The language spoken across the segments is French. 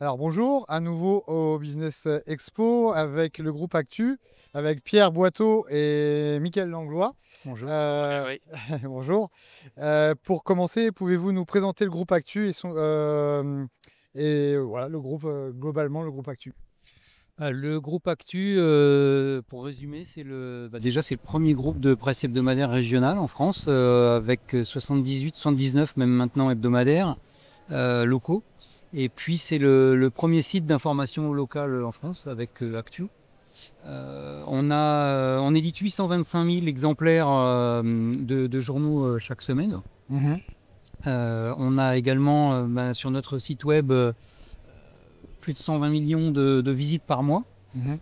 Alors bonjour, à nouveau au Business Expo avec le groupe Actu, avec Pierre Boiteau et Mickaël Langlois. Bonjour. Euh, Oui. bonjour. Pour commencer, pouvez-vous nous présenter le groupe Actu et voilà le groupe globalement le groupe Actu. Le groupe Actu, pour résumer, déjà c'est le premier groupe de presse hebdomadaire régional en France, avec 78, 79, même maintenant hebdomadaires locaux. Et puis c'est le premier site d'information locale en France avec Actu. On édite 825 000 exemplaires de journaux chaque semaine. Mhm. On a également sur notre site web plus de 120 millions de visites par mois. Mhm.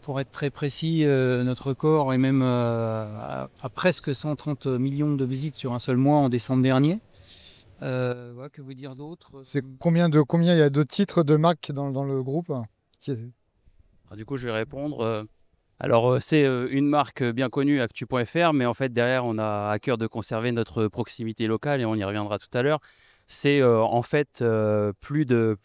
Pour être très précis, notre record est même à presque 130 millions de visites sur un seul mois en décembre dernier. Voilà, que vous dire d'autre? C'est combien il y a de titres de marque dans le groupe? Alors, du coup, je vais répondre. C'est une marque bien connue, Actu.fr, mais en fait, derrière, on a à cœur de conserver notre proximité locale et on y reviendra tout à l'heure. C'est plus de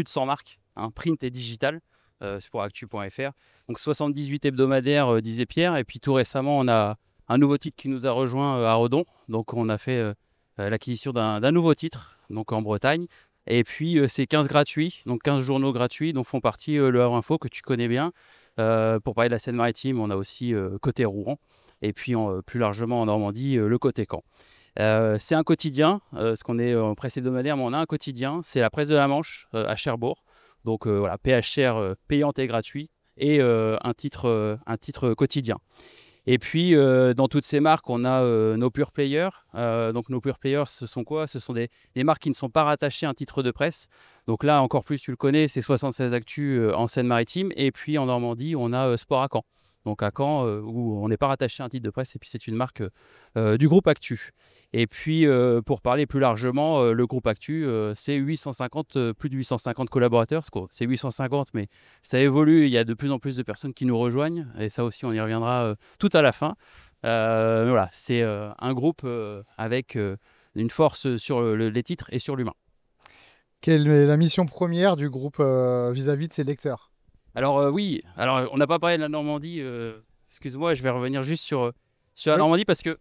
100 marques, hein, print et digital, c'est pour Actu.fr. Donc 78 hebdomadaires, disait Pierre. Et puis tout récemment, on a un nouveau titre qui nous a rejoint à Redon. Donc on a fait l'acquisition d'un nouveau titre, donc en Bretagne. Et puis c'est 15 gratuits, donc 15 journaux gratuits dont font partie le Havre Info que tu connais bien. Pour parler de la Seine-Maritime, on a aussi côté Rouen et puis plus largement en Normandie, le côté Caen. C'est un quotidien, parce qu'on est en presse hebdomadaire, mais on a un quotidien, c'est la presse de la Manche à Cherbourg. Donc voilà, PHR payante et gratuit et un titre quotidien. Et puis, dans toutes ces marques, on a nos pure players. Donc, nos pure players, ce sont quoi? Ce sont des marques qui ne sont pas rattachées à un titre de presse. Donc là, encore plus, tu le connais, c'est 76 Actu en Seine-Maritime. Et puis, en Normandie, on a Sport à Caen. Donc, à Caen, où on n'est pas rattaché à un titre de presse. Et puis, c'est une marque du groupe Actu. Et puis, pour parler plus largement, le groupe Actu, c'est 850, plus de 850 collaborateurs. C'est 850, mais ça évolue. Il y a de plus en plus de personnes qui nous rejoignent. Et ça aussi, on y reviendra tout à la fin. Mais voilà, c'est un groupe avec une force sur les titres et sur l'humain. Quelle est la mission première du groupe vis-à-vis de ses lecteurs? Alors oui, alors on n'a pas parlé de la Normandie. Excuse-moi, je vais revenir juste sur la Oui. Normandie parce que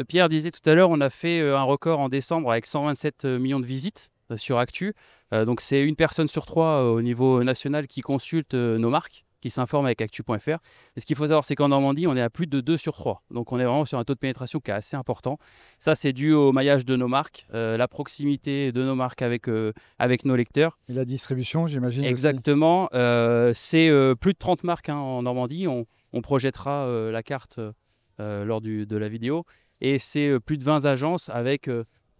Pierre disait tout à l'heure, on a fait un record en décembre avec 127 millions de visites sur Actu. Donc c'est une personne sur trois au niveau national qui consulte nos marques, qui s'informe avec Actu.fr. Et ce qu'il faut savoir, c'est qu'en Normandie, on est à plus de 2 sur 3. Donc on est vraiment sur un taux de pénétration qui est assez important. Ça, c'est dû au maillage de nos marques, la proximité de nos marques avec nos lecteurs. Et la distribution, j'imagine aussi. Exactement. C'est plus de 30 marques, hein, en Normandie. On projettera la carte lors de la vidéo. Et c'est plus de 20 agences avec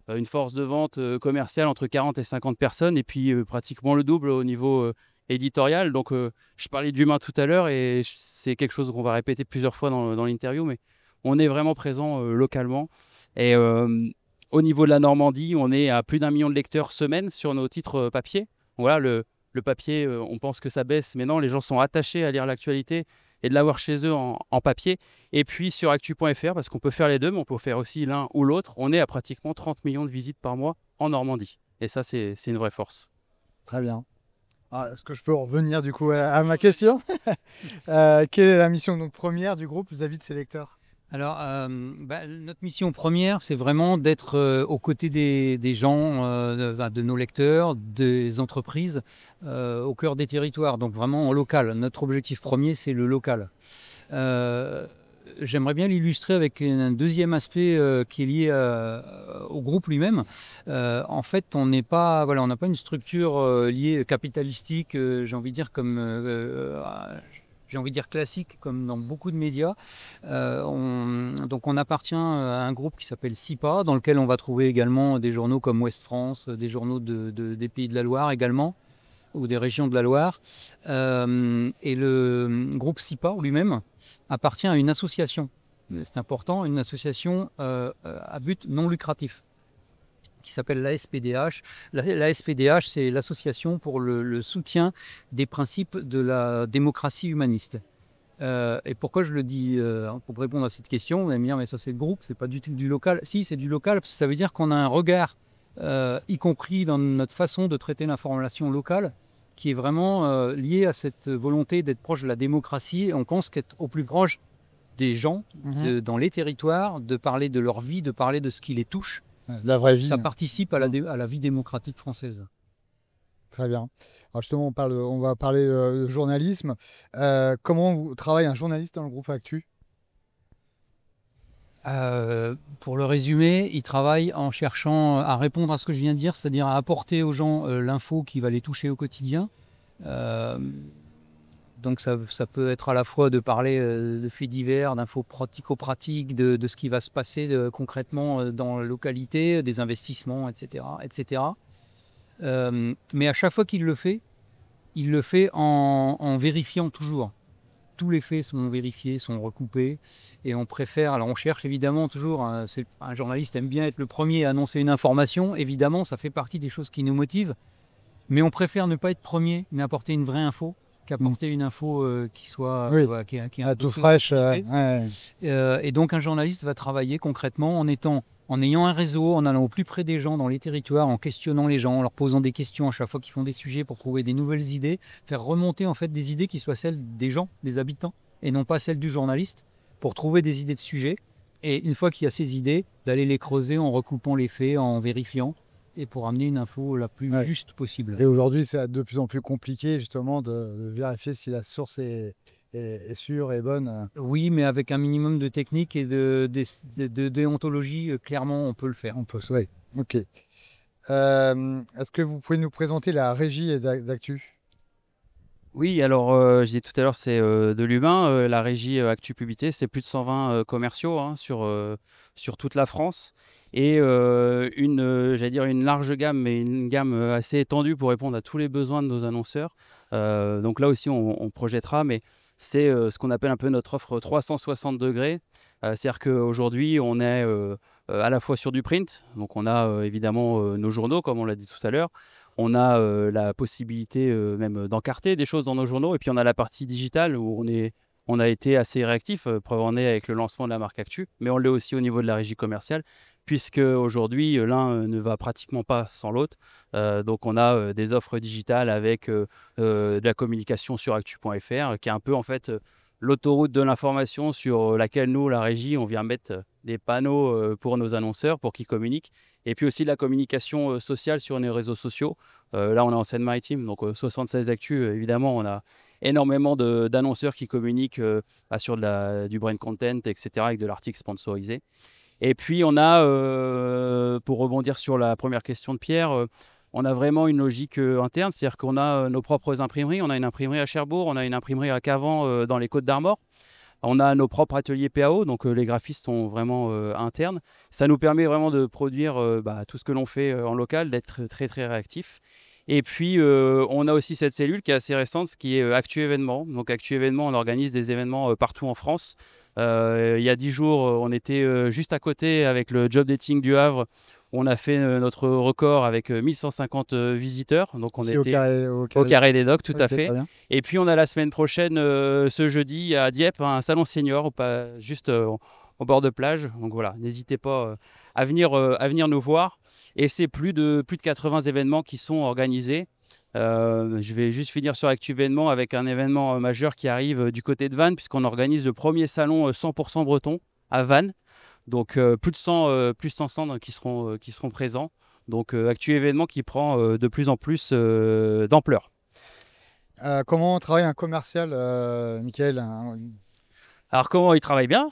une force de vente commerciale entre 40 et 50 personnes. Et puis pratiquement le double au niveau éditorial. Donc je parlais d'humain tout à l'heure et c'est quelque chose qu'on va répéter plusieurs fois dans l'interview. Mais on est vraiment présent localement. Et au niveau de la Normandie, on est à plus d'1 million de lecteurs semaine sur nos titres papier. Voilà, le papier, on pense que ça baisse, mais non, les gens sont attachés à lire l'actualité et de l'avoir chez eux en papier. Et puis sur actu.fr, parce qu'on peut faire les deux, mais on peut faire aussi l'un ou l'autre, on est à pratiquement 30 millions de visites par mois en Normandie. Et ça, c'est une vraie force. Très bien. Est-ce que je peux revenir du coup à ma question? Quelle est la mission donc, première du groupe vis-à-vis de ses lecteurs? Alors, notre mission première, c'est vraiment d'être aux côtés des gens, de nos lecteurs, des entreprises, au cœur des territoires, donc vraiment en local. Notre objectif premier, c'est le local. J'aimerais bien l'illustrer avec un deuxième aspect qui est lié au groupe lui-même. En fait, on n'est pas, voilà, on n'a pas une structure liée capitalistique, j'ai envie de dire classique, comme dans beaucoup de médias. Donc on appartient à un groupe qui s'appelle SIPA, dans lequel on va trouver également des journaux comme Ouest France, des journaux des Pays de la Loire également, ou des régions de la Loire. Et le groupe SIPA lui-même appartient à une association. C'est important, une association à but non lucratif, qui s'appelle l'ASPDH. L'ASPDH, c'est l'association pour le soutien des principes de la démocratie humaniste. Et pourquoi je le dis pour répondre à cette question, vous allez me dire, mais ça c'est le groupe, c'est pas du tout du local. Si, c'est du local, parce que ça veut dire qu'on a un regard y compris dans notre façon de traiter l'information locale, qui est vraiment liée à cette volonté d'être proche de la démocratie. On pense qu'être au plus proche des gens, dans les territoires, de parler de leur vie, de parler de ce qui les touche, La vraie vie. ça participe à la vie démocratique française. Très bien. Alors justement, on va parler de journalisme. Comment travaille un journaliste dans le groupe Actu? Pour le résumer, il travaille en cherchant à répondre à ce que je viens de dire, c'est-à-dire à apporter aux gens l'info qui va les toucher au quotidien. Donc ça peut être à la fois de parler de faits divers, d'infos pratico-pratiques, de ce qui va se passer concrètement dans la localité, des investissements, etc. etc. Mais à chaque fois qu'il le fait en vérifiant toujours. Tous les faits sont vérifiés, sont recoupés, et on préfère, alors on cherche évidemment toujours, un journaliste aime bien être le premier à annoncer une information, évidemment ça fait partie des choses qui nous motivent, mais on préfère ne pas être premier, mais apporter une vraie info, qu'apporter une info qui soit qui est un peu tout fraîche. et donc un journaliste va travailler concrètement en ayant un réseau, en allant au plus près des gens dans les territoires, en questionnant les gens, en leur posant des questions à chaque fois qu'ils font des sujets pour trouver des nouvelles idées, faire remonter en fait des idées qui soient celles des gens, des habitants, et non pas celles du journaliste, pour trouver des idées de sujets. Et une fois qu'il y a ces idées, d'aller les creuser en recoupant les faits, en vérifiant, et pour amener une info la plus juste possible. Et aujourd'hui, c'est de plus en plus compliqué justement de vérifier si la source est sûre et bonne. Oui, mais avec un minimum de technique et de déontologie, clairement, on peut le faire. On peut, oui. Ok. Est-ce que vous pouvez nous présenter la régie d'Actu? Oui, alors je disais tout à l'heure, c'est de l'humain. La régie Actu Publicité, c'est plus de 120 commerciaux sur toute la France. Et j'allais dire une large gamme, mais une gamme assez étendue pour répondre à tous les besoins de nos annonceurs. Donc là aussi, on projettera, mais c'est ce qu'on appelle un peu notre offre 360 degrés. C'est-à-dire qu'aujourd'hui, on est à la fois sur du print, donc on a évidemment nos journaux, comme on l'a dit tout à l'heure. On a la possibilité même d'encarter des choses dans nos journaux, et puis on a la partie digitale où on a été assez réactif, preuve en est avec le lancement de la marque Actu, mais on l'est aussi au niveau de la régie commerciale, puisque aujourd'hui l'un ne va pratiquement pas sans l'autre. Donc on a des offres digitales avec de la communication sur actu.fr, qui est un peu en fait l'autoroute de l'information sur laquelle nous, la régie, on vient mettre des panneaux pour nos annonceurs pour qu'ils communiquent. Et puis aussi de la communication sociale sur les réseaux sociaux. Là, on est en Seine-Maritime, donc 76 Actu, évidemment, on a énormément d'annonceurs qui communiquent sur du brand content, etc., avec de l'article sponsorisé. Et puis, on a, pour rebondir sur la première question de Pierre, on a vraiment une logique interne, c'est-à-dire qu'on a nos propres imprimeries. On a une imprimerie à Cherbourg, on a une imprimerie à Cavan dans les Côtes-d'Armor. On a nos propres ateliers PAO, donc les graphistes sont vraiment internes. Ça nous permet vraiment de produire tout ce que l'on fait en local, d'être très très réactif. Et puis on a aussi cette cellule qui est assez récente, qui est Actu Événements. Donc Actu Événements, on organise des événements partout en France. Il y a 10 jours, on était juste à côté avec le Job Dating du Havre. On a fait notre record avec 1150 visiteurs. Donc on était au Carré des Docks, tout à fait. Et puis on a la semaine prochaine, ce jeudi, à Dieppe, un salon senior, juste au bord de plage. Donc voilà, n'hésitez pas à venir nous voir. Et c'est plus de 80 événements qui sont organisés. Je vais juste finir sur Actu Événements avec un événement majeur qui arrive du côté de Vannes, puisqu'on organise le premier salon 100% breton à Vannes. Donc plus de 100 stands qui seront présents. Donc Actu Événements qui prend de plus en plus d'ampleur. Comment travaille un commercial, Michael? Alors comment il travaille bien?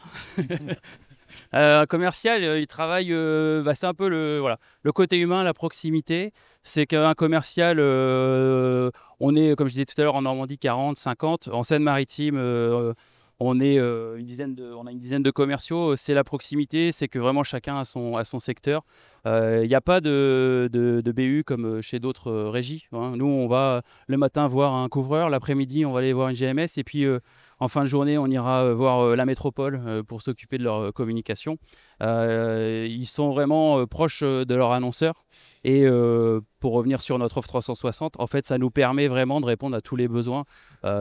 Un commercial, il travaille, c'est un peu le côté humain, la proximité. C'est qu'un commercial, on est, comme je disais tout à l'heure, en Normandie 40, 50. En Seine-Maritime, on a une dizaine de commerciaux. C'est la proximité, c'est que vraiment chacun a son secteur. Il n'y a pas de BU comme chez d'autres régies. Hein. Nous, on va le matin voir un couvreur, l'après-midi, on va aller voir une GMS, et puis en fin de journée, on ira voir la métropole pour s'occuper de leur communication. Ils sont vraiment proches de leurs annonceurs. Et pour revenir sur notre offre 360, en fait, ça nous permet vraiment de répondre à tous les besoins.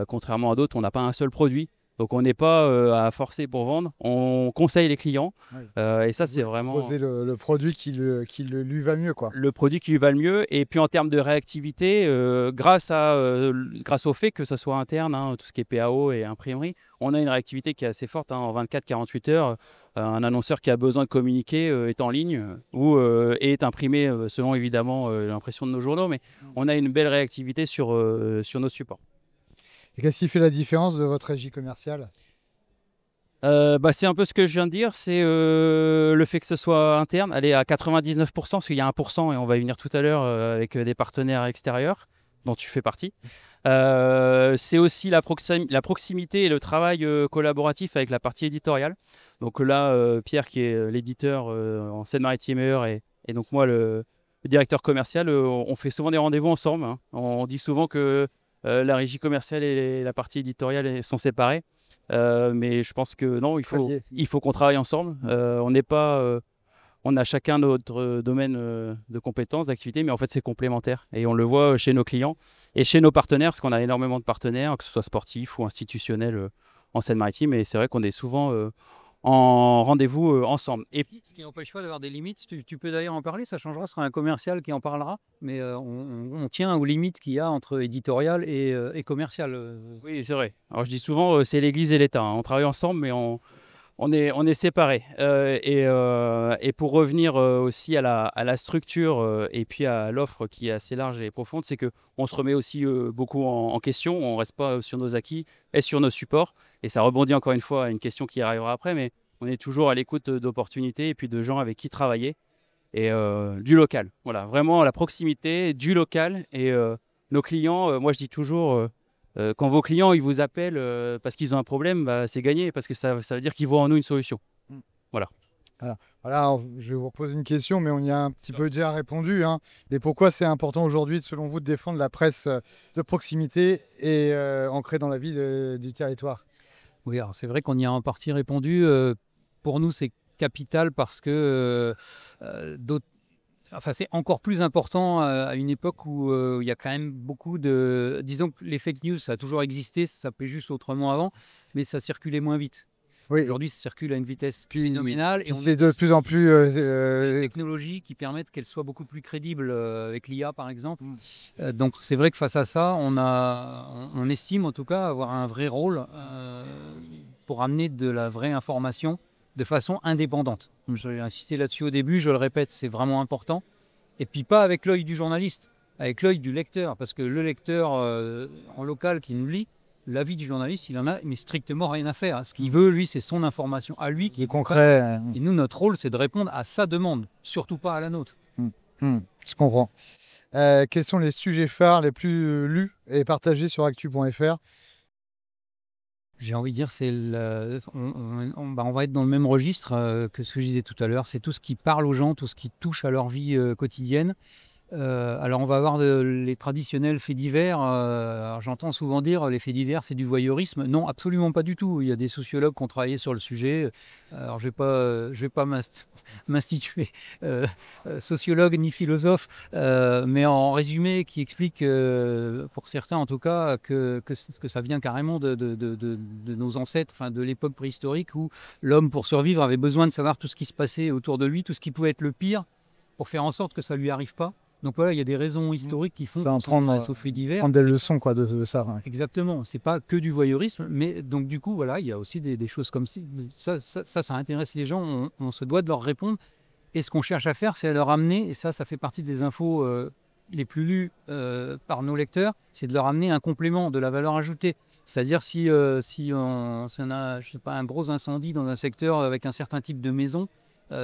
Contrairement à d'autres, on n'a pas un seul produit. Donc on n'est pas à forcer pour vendre, on conseille les clients. Ouais. Et ça, c'est vraiment Proposer le produit qui lui va mieux, quoi. le produit qui lui va le mieux. Et puis en termes de réactivité, grâce au fait que ça soit interne, hein, tout ce qui est PAO et imprimerie, on a une réactivité qui est assez forte, hein. En 24-48 heures, un annonceur qui a besoin de communiquer est en ligne ou est imprimé selon évidemment l'impression de nos journaux. Mais on a une belle réactivité sur nos supports. Et qu'est-ce qui fait la différence de votre régie commerciale? C'est un peu ce que je viens de dire, c'est le fait que ce soit interne, elle est à 99%, parce qu'il y a 1%, et on va y venir tout à l'heure, avec des partenaires extérieurs, dont tu fais partie. C'est aussi la proximité et le travail collaboratif avec la partie éditoriale. Donc là, Pierre, qui est l'éditeur en Seine-Maritime et donc moi, le directeur commercial, on fait souvent des rendez-vous ensemble, hein. On dit souvent que la régie commerciale et la partie éditoriale sont séparées. Mais je pense que non, il faut qu'on travaille ensemble. On a chacun notre domaine de compétences, d'activité, mais en fait c'est complémentaire. Et on le voit chez nos clients et chez nos partenaires, parce qu'on a énormément de partenaires, que ce soit sportifs ou institutionnels en Seine-Maritime. Et c'est vrai qu'on est souvent en rendez-vous ensemble. Et Ce qui n'empêche pas d'avoir des limites. Tu peux d'ailleurs en parler, ça changera, ce sera un commercial qui en parlera. Mais on tient aux limites qu'il y a entre éditorial et commercial. oui, c'est vrai. Alors je dis souvent, c'est l'Église et l'État, hein. On travaille ensemble, mais on est séparés. Et pour revenir aussi à la structure et puis à l'offre qui est assez large et profonde, c'est qu'on se remet aussi beaucoup en question. On ne reste pas sur nos acquis et sur nos supports. Et ça rebondit encore une fois à une question qui arrivera après, mais on est toujours à l'écoute d'opportunités et puis de gens avec qui travailler et du local. Voilà, vraiment la proximité, du local. Et nos clients, moi je dis toujours, quand vos clients ils vous appellent parce qu'ils ont un problème, bah, c'est gagné parce que ça veut dire qu'ils voient en nous une solution. Voilà. Voilà, je vais vous reposer une question, mais on y a un petit peu déjà répondu, hein. Mais pourquoi c'est important aujourd'hui, selon vous, de défendre la presse de proximité et ancrée dans la vie du territoire? Oui, alors c'est vrai qu'on y a en partie répondu. Pour nous, c'est capital parce que c'est encore plus important à une époque où il y a quand même beaucoup de... Disons que les fake news, ça a toujours existé, ça s'appelait juste autrement avant, mais ça circulait moins vite. Oui. Aujourd'hui, ça circule à une vitesse phénoménale. Et c'est de plus en plus... des technologies qui permettent qu'elles soient beaucoup plus crédibles avec l'IA, par exemple. Donc c'est vrai que face à ça, on estime en tout cas avoir un vrai rôle pour amener de la vraie information de façon indépendante. J'ai insisté là-dessus au début, je le répète, c'est vraiment important. Et puis pas avec l'œil du journaliste, avec l'œil du lecteur, parce que le lecteur en local qui nous lit, l'avis du journaliste, il en a mais strictement rien à faire. Ce qu'il veut, lui, c'est son information à lui. Qui est concret. Et nous, notre rôle, c'est de répondre à sa demande, surtout pas à la nôtre. Je comprends. Quels sont les sujets phares les plus lus et partagés sur actu.fr? J'ai envie de dire, on va être dans le même registre que ce que je disais tout à l'heure. C'est tout ce qui parle aux gens, tout ce qui touche à leur vie quotidienne. Alors on va avoir les traditionnels faits divers. Alors j'entends souvent dire les faits divers c'est du voyeurisme. Non, absolument pas du tout. Il y a des sociologues qui ont travaillé sur le sujet. Alors je vais pas m'instituer sociologue ni philosophe, mais en résumé qui explique pour certains en tout cas que ça vient carrément de nos ancêtres, enfin de l'époque préhistorique où l'homme pour survivre avait besoin de savoir tout ce qui se passait autour de lui, tout ce qui pouvait être le pire pour faire en sorte que ça lui arrive pas. Donc voilà, il y a des raisons historiques qui font ça en prendre des leçons quoi, de ça. Ouais. Exactement, c'est pas que du voyeurisme, mais donc du coup, voilà, il y a aussi des choses comme ça. Ça intéresse les gens, on se doit de leur répondre. Et ce qu'on cherche à faire, c'est à leur amener, et ça fait partie des infos les plus lues par nos lecteurs, c'est de leur amener un complément, de la valeur ajoutée. C'est-à-dire si on a, je sais pas, un gros incendie dans un secteur avec un certain type de maison,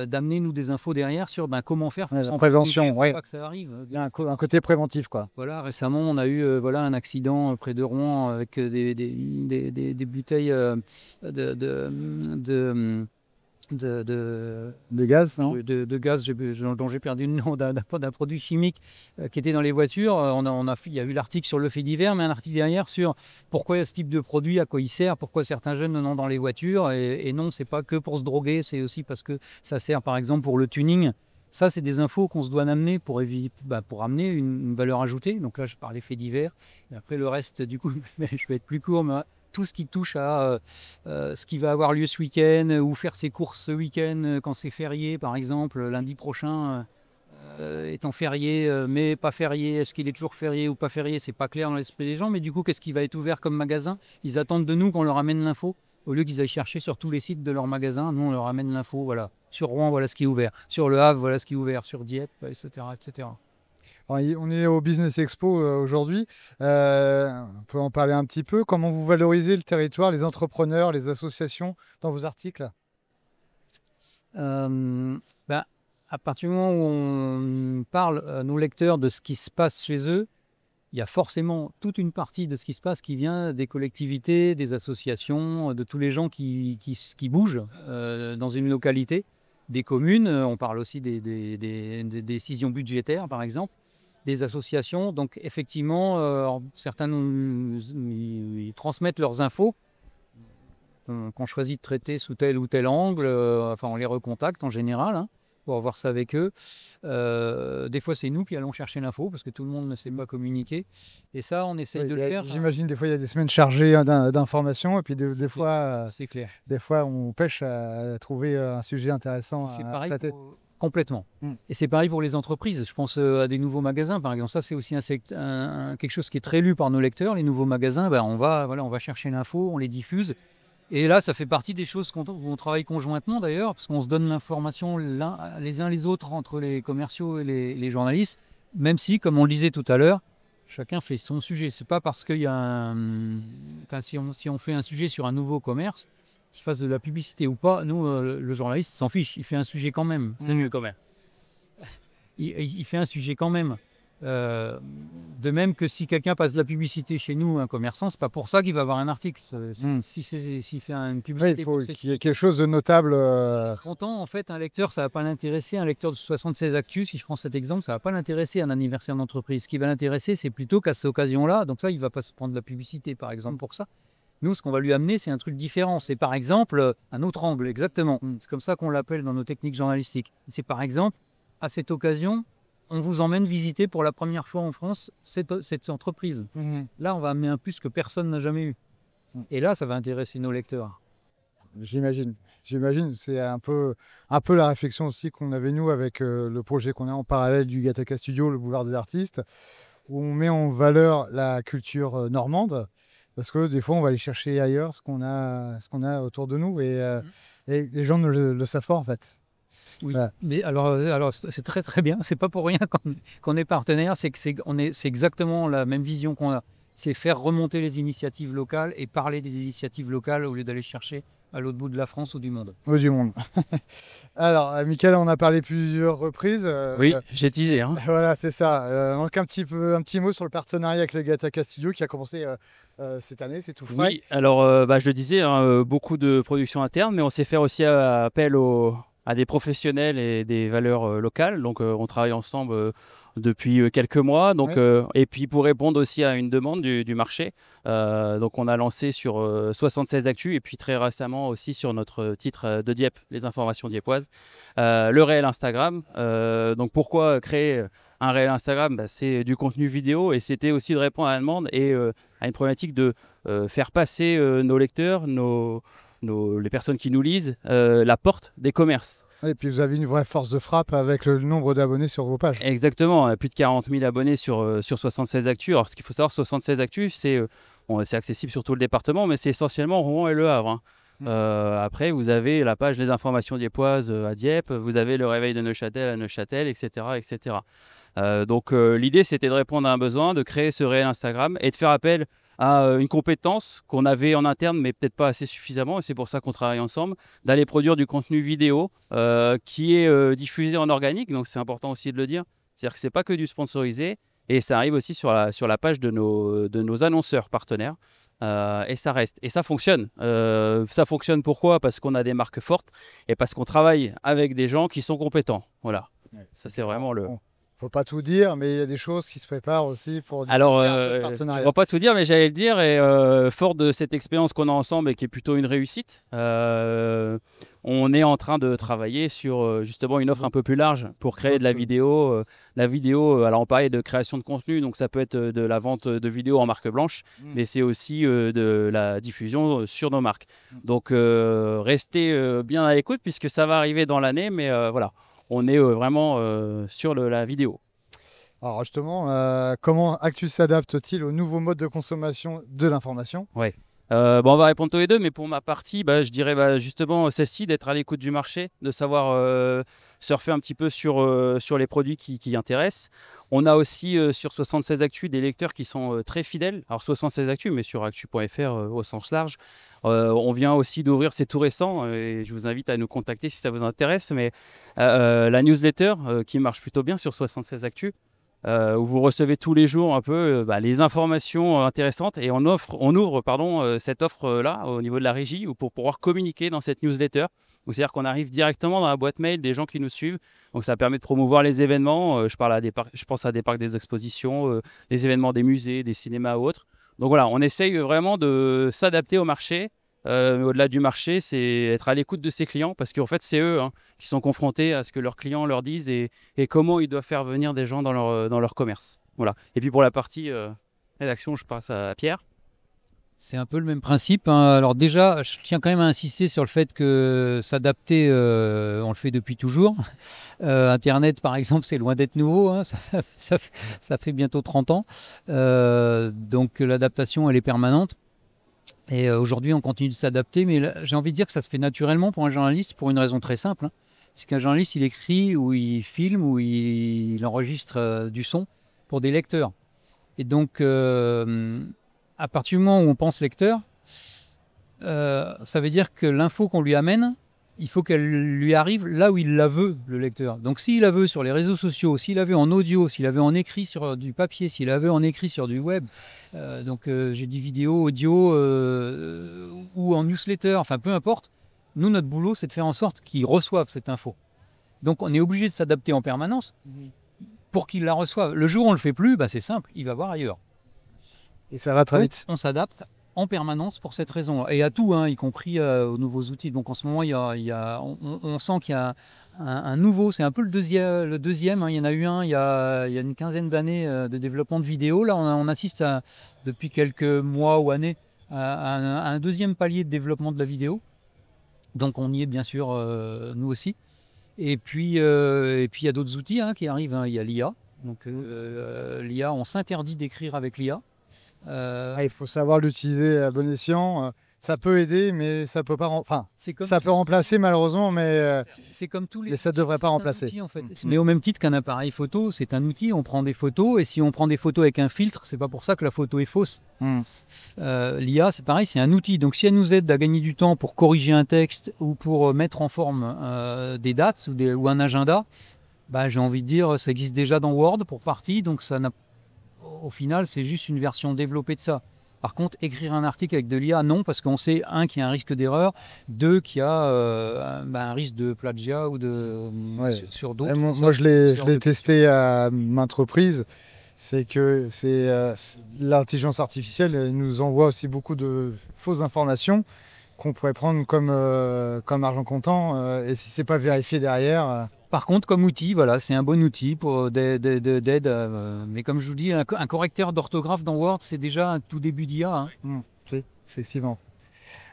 d'amener nous des infos derrière sur comment faire sans prévention, pour pas que ça arrive. Il y a un côté préventif quoi. Voilà, récemment on a eu un accident près de Rouen avec des bouteilles de gaz, non de gaz dont j'ai perdu le nom d'un produit chimique qui était dans les voitures. Il y a eu l'article sur le fait divers, mais un article derrière sur pourquoi il y a ce type de produit, à quoi il sert, pourquoi certains jeunes en ont dans les voitures. Et non, c'est pas que pour se droguer, c'est aussi parce que ça sert par exemple pour le tuning. Ça, c'est des infos qu'on se doit amener pour amener une valeur ajoutée. Donc là, je parlais faits divers. Et après, le reste, du coup, je vais être plus court, mais tout ce qui touche à ce qui va avoir lieu ce week-end ou faire ses courses ce week-end quand c'est férié, par exemple, lundi prochain. Étant férié, mais pas férié, est-ce qu'il est toujours férié ou pas férié, c'est pas clair dans l'esprit des gens, mais du coup, qu'est-ce qui va être ouvert comme magasin? Ils attendent de nous qu'on leur amène l'info, au lieu qu'ils aillent chercher sur tous les sites de leur magasin, nous on leur amène l'info, voilà. Sur Rouen, voilà ce qui est ouvert, sur Le Havre, voilà ce qui est ouvert, sur Dieppe, etc. etc. Alors, on est au Business Expo aujourd'hui. On peut en parler un petit peu. Comment vous valorisez le territoire, les entrepreneurs, les associations dans vos articles? À partir du moment où on parle à nos lecteurs de ce qui se passe chez eux, il y a forcément toute une partie de ce qui se passe qui vient des collectivités, des associations, de tous les gens qui bougent dans une localité, des communes. On parle aussi des décisions budgétaires, par exemple, des associations. Donc effectivement, certains ils transmettent leurs infos qu'on choisit de traiter sous tel ou tel angle. Enfin, on les recontacte en général, hein, pour voir ça avec eux. Des fois, c'est nous qui allons chercher l'info parce que tout le monde ne sait pas communiquer. Et ça, on essaye de le faire. J'imagine des fois, il y a des semaines chargées d'informations et puis des fois, c'est clair. Des fois, on pêche à trouver un sujet intéressant C'est à pareil traiter. Complètement. Et c'est pareil pour les entreprises. Je pense à des nouveaux magasins, par exemple. Ça, c'est aussi quelque chose qui est très lu par nos lecteurs. Les nouveaux magasins, on va chercher l'info, on les diffuse. Et là, ça fait partie des choses où on travaille conjointement d'ailleurs, parce qu'on se donne l'information les uns les autres entre les commerciaux et les journalistes, même si, comme on le disait tout à l'heure, chacun fait son sujet. C'est pas parce qu'il y a si on fait un sujet sur un nouveau commerce, qu'il fasse de la publicité ou pas, nous, le journaliste s'en fiche, il fait un sujet quand même. C'est mieux quand même. Il fait un sujet quand même. De même que si quelqu'un passe de la publicité chez nous, un commerçant, c'est pas pour ça qu'il va avoir un article. S'il fait une publicité, il faut qu'il y ait quelque chose de notable. Content, en fait, un lecteur, ça va pas l'intéresser. Un lecteur de 76 Actus, si je prends cet exemple, ça va pas l'intéresser un anniversaire d'entreprise. Ce qui va l'intéresser, c'est plutôt qu'à cette occasion-là, donc ça, il va pas se prendre de la publicité, par exemple, pour ça. Nous, ce qu'on va lui amener, c'est un truc différent. C'est par exemple un autre angle, exactement. C'est comme ça qu'on l'appelle dans nos techniques journalistiques. C'est par exemple, à cette occasion, on vous emmène visiter pour la première fois en France cette entreprise. Là, on va amener un plus que personne n'a jamais eu. Et là, ça va intéresser nos lecteurs. J'imagine. C'est un peu la réflexion aussi qu'on avait nous avec le projet qu'on a en parallèle du Gattaca Studio, le Boulevard des Artistes, où on met en valeur la culture normande. Parce que des fois, on va aller chercher ailleurs ce qu'on a autour de nous et les gens ne le savent pas en fait. Oui, voilà. Mais alors c'est très très bien. C'est pas pour rien qu'on est partenaire. C'est exactement la même vision qu'on a. C'est faire remonter les initiatives locales et parler des initiatives locales au lieu d'aller chercher à l'autre bout de la France ou du monde. Ou du monde. Alors, Michael, on a parlé plusieurs reprises. Oui, j'ai teasé. Hein. Voilà, c'est ça. Donc un petit mot sur le partenariat avec le Gattaca Studio qui a commencé cette année, c'est tout frais. Oui, alors je le disais, hein, beaucoup de production interne, mais on sait faire aussi appel à des professionnels et des valeurs locales. Donc on travaille ensemble depuis quelques mois. Donc, et puis pour répondre aussi à une demande du marché, donc on a lancé sur 76 Actus et puis très récemment aussi sur notre titre de Dieppe, les informations dieppoises, le réel Instagram. Donc pourquoi créer un réel Instagram? C'est du contenu vidéo et c'était aussi de répondre à la demande et à une problématique de faire passer nos lecteurs, les personnes qui nous lisent, la porte des commerces. Et puis vous avez une vraie force de frappe avec le nombre d'abonnés sur vos pages. Exactement, plus de 40 000 abonnés sur 76 Actus. Alors ce qu'il faut savoir, 76 Actus, c'est accessible sur tout le département, mais c'est essentiellement Rouen et Le Havre. Hein. Après, vous avez la page Les informations dieppoises à Dieppe, vous avez le réveil de Neuchâtel à Neuchâtel, etc. etc. Donc l'idée, c'était de répondre à un besoin, de créer ce réel Instagram et de faire appel à une compétence qu'on avait en interne, mais peut-être pas assez suffisamment, et c'est pour ça qu'on travaille ensemble, d'aller produire du contenu vidéo qui est diffusé en organique, donc c'est important aussi de le dire, c'est-à-dire que c'est pas que du sponsorisé, et ça arrive aussi sur la page de nos annonceurs partenaires, et ça reste, et ça fonctionne. Ça fonctionne pourquoi? Parce qu'on a des marques fortes, et parce qu'on travaille avec des gens qui sont compétents, voilà. Ouais. Ça c'est vraiment le... Faut pas tout dire, mais il y a des choses qui se préparent aussi pour Alors, un je partenariat. ne vais pas tout dire, mais j'allais le dire, et fort de cette expérience qu'on a ensemble et qui est plutôt une réussite, on est en train de travailler sur justement une offre un peu plus large pour créer de la vidéo. La vidéo, alors on parlait de création de contenu, donc ça peut être de la vente de vidéos en marque blanche, mais c'est aussi de la diffusion sur nos marques. Donc restez bien à l'écoute puisque ça va arriver dans l'année, mais voilà, on est vraiment sur la vidéo. Alors justement, comment Actu s'adapte-t-il au nouveau mode de consommation de l'information? Ouais. On va répondre tous les deux, mais pour ma partie, je dirais justement celle-ci, d'être à l'écoute du marché, de savoir surfer un petit peu sur les produits qui intéressent. On a aussi sur 76 Actu des lecteurs qui sont très fidèles. Alors 76 Actu, mais sur actu.fr au sens large. On vient aussi d'ouvrir, c'est tout récent, et je vous invite à nous contacter si ça vous intéresse, mais la newsletter qui marche plutôt bien sur 76 Actu. Où vous recevez tous les jours un peu les informations intéressantes, et on ouvre cette offre-là au niveau de la régie pour pouvoir communiquer dans cette newsletter. C'est-à-dire qu'on arrive directement dans la boîte mail des gens qui nous suivent. Donc ça permet de promouvoir les événements. Je pense à des parcs des expositions, des événements des musées, des cinémas ou autres. Donc voilà, on essaye vraiment de s'adapter au marché. Au-delà du marché, c'est être à l'écoute de ses clients, parce qu'en fait, c'est eux qui sont confrontés à ce que leurs clients leur disent et comment ils doivent faire venir des gens dans leur commerce. Voilà. Et puis pour la partie rédaction, je passe à Pierre. C'est un peu le même principe, hein. Alors déjà, je tiens quand même à insister sur le fait que s'adapter, on le fait depuis toujours. Internet, par exemple, c'est loin d'être nouveau, hein. Ça fait bientôt 30 ans. Donc l'adaptation, elle est permanente. Et aujourd'hui, on continue de s'adapter, mais là, j'ai envie de dire que ça se fait naturellement pour un journaliste pour une raison très simple, hein. C'est qu'un journaliste, il écrit ou il filme ou il enregistre du son pour des lecteurs. Et donc, à partir du moment où on pense lecteur, ça veut dire que l'info qu'on lui amène, il faut qu'elle lui arrive là où il la veut, le lecteur. Donc s'il la veut sur les réseaux sociaux, s'il la veut en audio, s'il la veut en écrit sur du papier, s'il la veut en écrit sur du web, j'ai dit vidéo, audio ou en newsletter, enfin peu importe, nous notre boulot c'est de faire en sorte qu'ils reçoivent cette info. Donc on est obligé de s'adapter en permanence pour qu'ils la reçoivent. Le jour où on ne le fait plus, c'est simple, il va voir ailleurs. Et ça va très vite. On s'adapte en permanence pour cette raison, et à tout, hein, y compris aux nouveaux outils. Donc en ce moment, on sent qu'il y a un nouveau, c'est un peu le deuxième, hein. Il y en a eu un il y a une quinzaine d'années de développement de vidéo. Là, on assiste depuis quelques mois ou années à un deuxième palier de développement de la vidéo. Donc on y est bien sûr, nous aussi. Et puis il y a d'autres outils qui arrivent, hein. Il y a l'IA. Donc l'IA, on s'interdit d'écrire avec l'IA. Il faut savoir l'utiliser à bon escient. Ça peut aider, mais ça peut pas. Ça peut remplacer malheureusement, mais c'est comme tous les. Mais ça devrait pas remplacer. Outil, en fait. Mais au même titre qu'un appareil photo, c'est un outil. On prend des photos, et si on prend des photos avec un filtre, c'est pas pour ça que la photo est fausse. L'IA, c'est pareil, c'est un outil. Donc si elle nous aide à gagner du temps pour corriger un texte ou pour mettre en forme des dates ou un agenda, j'ai envie de dire, ça existe déjà dans Word pour partie, donc ça n'a. Au final, c'est juste une version développée de ça. Par contre, écrire un article avec de l'IA, non, parce qu'on sait, un, qu'il y a un risque d'erreur, deux, qu'il y a un risque de plagiat ou sur d'autres. Moi, je l'ai testé à maintes reprises. C'est que l'intelligence artificielle nous envoie aussi beaucoup de fausses informations qu'on pourrait prendre comme argent comptant. Et si c'est pas vérifié derrière. Par contre, comme outil, voilà, c'est un bon outil d'aide. Mais comme je vous dis, un correcteur d'orthographe dans Word, c'est déjà un tout début d'IA. Oui, effectivement.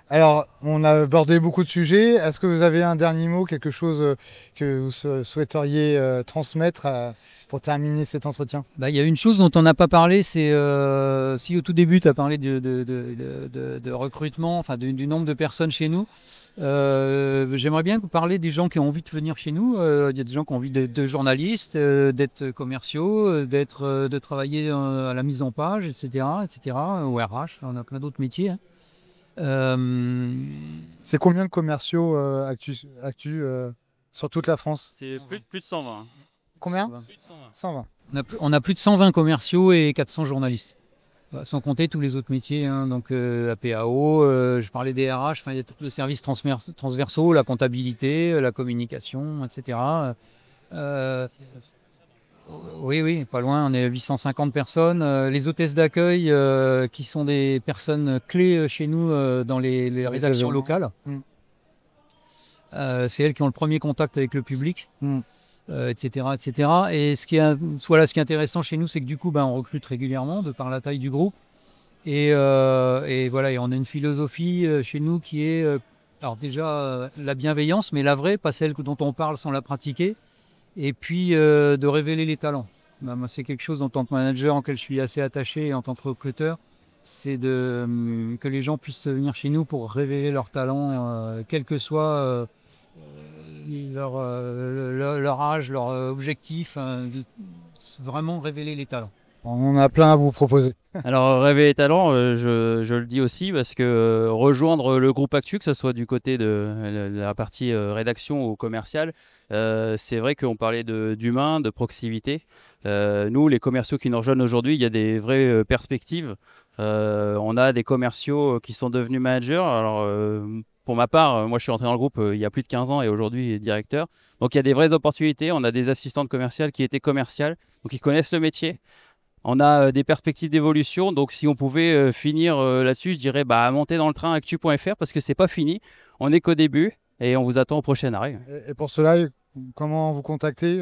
Alors, on a abordé beaucoup de sujets. Est-ce que vous avez un dernier mot, quelque chose que vous souhaiteriez transmettre pour terminer cet entretien? Il y a une chose dont on n'a pas parlé, c'est si au tout début, tu as parlé de recrutement, enfin du nombre de personnes chez nous. J'aimerais bien parler des gens qui ont envie de venir chez nous. Il y a des gens qui ont envie d'être journalistes, d'être commerciaux, de travailler à la mise en page, etc. Ou RH, on a plein d'autres métiers. C'est combien de commerciaux Actu sur toute la France? C'est plus de 120. Combien? 120. On a plus de 120 commerciaux et 400 journalistes. Sans compter tous les autres métiers, hein, donc la PAO, je parlais des RH, il y a tout le service transversaux, la comptabilité, la communication, etc. Oui, oui, pas loin, on est 850 personnes. Les hôtesses d'accueil, qui sont des personnes clés chez nous dans les rédactions événements. locales. Mm. C'est elles qui ont le premier contact avec le public, Mm. etc., etc. Et voilà, ce qui est intéressant chez nous, c'est que du coup, on recrute régulièrement de par la taille du groupe. Et voilà, et on a une philosophie chez nous qui est, alors déjà, la bienveillance, mais la vraie, pas celle dont on parle sans la pratiquer. Et puis de révéler les talents. Moi, c'est quelque chose en tant que manager auquel je suis assez attaché et en tant que recruteur, c'est que les gens puissent venir chez nous pour révéler leurs talents, quel que soit leur âge, leur objectif, vraiment révéler les talents. On en a plein à vous proposer. Alors, Rêver les talents, je le dis aussi parce que rejoindre le groupe Actu, que ce soit du côté de la partie rédaction ou commerciale, c'est vrai qu'on parlait d'humain, de proximité. Nous, les commerciaux qui nous rejoignent aujourd'hui, il y a des vraies perspectives. On a des commerciaux qui sont devenus managers. Alors, pour ma part, moi, je suis entré dans le groupe il y a plus de 15 ans et aujourd'hui directeur. Donc, il y a des vraies opportunités. On a des assistantes commerciales qui étaient commerciales, donc ils connaissent le métier. On a des perspectives d'évolution, donc si on pouvait finir là-dessus, je dirais montez dans le train actu.fr parce que c'est pas fini. On n'est qu'au début et on vous attend au prochain arrêt. Et pour cela, comment vous contacter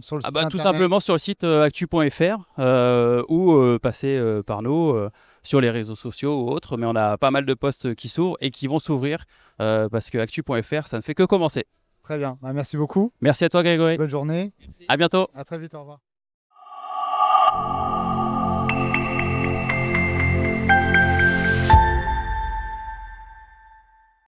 sur le site Tout internet? simplement sur le site actu.fr ou passer par nous sur les réseaux sociaux ou autres. Mais on a pas mal de postes qui s'ouvrent et qui vont s'ouvrir parce que actu.fr, ça ne fait que commencer. Très bien. Merci beaucoup. Merci à toi, Grégory. Bonne journée. À bientôt. À très vite. Au revoir.